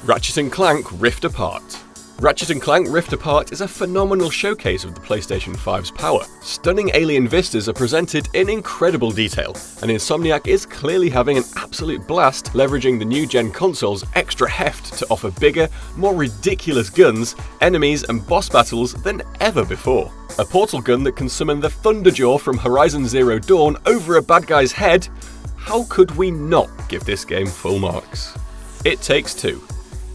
Ratchet & Clank Rift Apart. Ratchet & Clank Rift Apart is a phenomenal showcase of the PlayStation 5's power. Stunning alien vistas are presented in incredible detail, and Insomniac is clearly having an absolute blast leveraging the new-gen console's extra heft to offer bigger, more ridiculous guns, enemies and boss battles than ever before. A portal gun that can summon the Thunderjaw from Horizon Zero Dawn over a bad guy's head? How could we not give this game full marks? It Takes Two.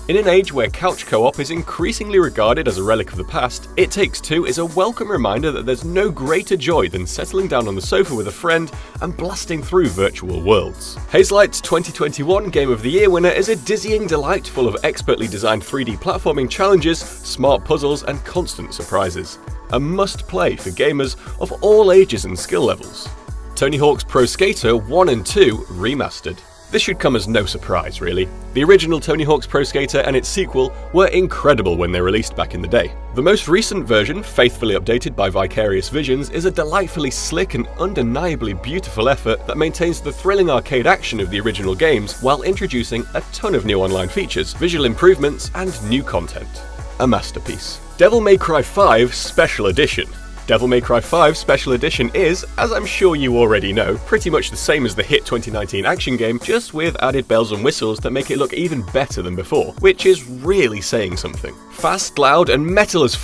In an age where couch co-op is increasingly regarded as a relic of the past, It Takes Two is a welcome reminder that there's no greater joy than settling down on the sofa with a friend and blasting through virtual worlds. Hazelight's 2021 Game of the Year winner is a dizzying delight full of expertly designed 3D platforming challenges, smart puzzles and constant surprises. A must-play for gamers of all ages and skill levels. Tony Hawk's Pro Skater 1 and 2 Remastered. This should come as no surprise, really. The original Tony Hawk's Pro Skater and its sequel were incredible when they released back in the day. The most recent version, faithfully updated by Vicarious Visions, is a delightfully slick and undeniably beautiful effort that maintains the thrilling arcade action of the original games while introducing a ton of new online features, visual improvements, and new content. A masterpiece. Devil May Cry 5 Special Edition. Devil May Cry 5 Special Edition is, as I'm sure you already know, pretty much the same as the hit 2019 action game, just with added bells and whistles that make it look even better than before, which is really saying something. Fast, loud, and metal as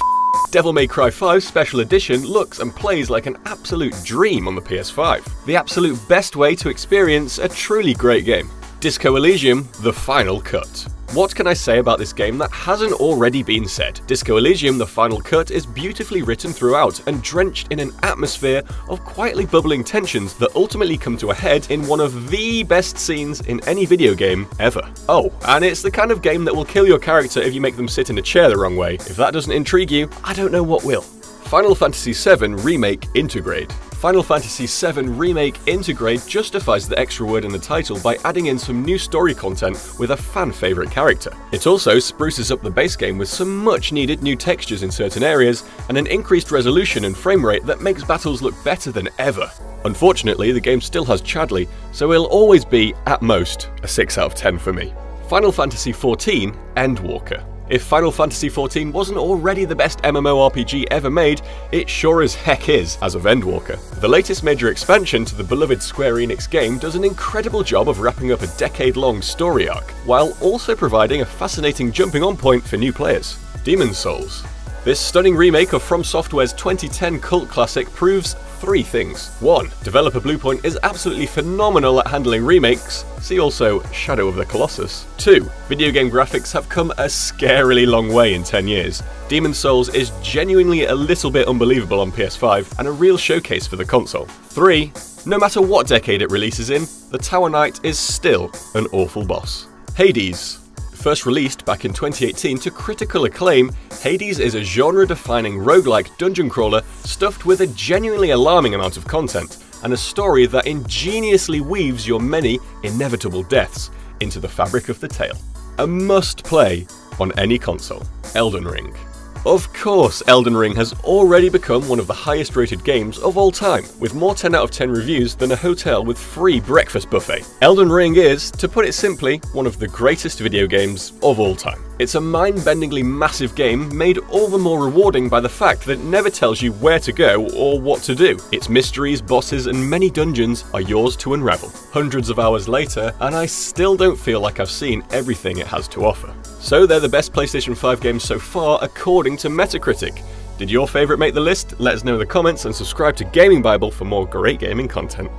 Devil May Cry 5 Special Edition looks and plays like an absolute dream on the PS5. The absolute best way to experience a truly great game. Disco Elysium: The Final Cut. What can I say about this game that hasn't already been said? Disco Elysium: The Final Cut is beautifully written throughout and drenched in an atmosphere of quietly bubbling tensions that ultimately come to a head in one of the best scenes in any video game ever. Oh, and it's the kind of game that will kill your character if you make them sit in a chair the wrong way. If that doesn't intrigue you, I don't know what will. Final Fantasy VII Remake INTEGRADE. Final Fantasy VII Remake INTEGRADE justifies the extra word in the title by adding in some new story content with a fan-favourite character. It also spruces up the base game with some much-needed new textures in certain areas and an increased resolution and frame rate that makes battles look better than ever. Unfortunately, the game still has Chadley, so it'll always be, at most, a 6 out of 10 for me. Final Fantasy XIV ENDWALKER. If Final Fantasy XIV wasn't already the best MMORPG ever made, it sure as heck is as of ENDWALKER. The latest major expansion to the beloved Square Enix game does an incredible job of wrapping up a decade-long story arc, while also providing a fascinating jumping-on point for new players. Demon's Souls. This stunning remake of From Software's 2010 cult classic proves 3 things. 1. Developer Bluepoint is absolutely phenomenal at handling remakes, see also Shadow of the Colossus. 2. Video game graphics have come a scarily long way in 10 years. Demon's Souls is genuinely a little bit unbelievable on PS5 and a real showcase for the console. 3. No matter what decade it releases in, the Tower Knight is still an awful boss. Hades. First released back in 2018 to critical acclaim, Hades is a genre-defining roguelike dungeon crawler stuffed with a genuinely alarming amount of content, and a story that ingeniously weaves your many inevitable deaths into the fabric of the tale. A must-play on any console. Elden Ring. Of course, Elden Ring has already become one of the highest rated games of all time, with more 10 out of 10 reviews than a hotel with free breakfast buffet. Elden Ring is, to put it simply, one of the greatest video games of all time. It's a mind-bendingly massive game made all the more rewarding by the fact that it never tells you where to go or what to do. Its mysteries, bosses and many dungeons are yours to unravel. Hundreds of hours later, and I still don't feel like I've seen everything it has to offer. So they're the best PlayStation 5 games so far according to Metacritic. Did your favourite make the list? Let us know in the comments and subscribe to GAMINGbible for more great gaming content.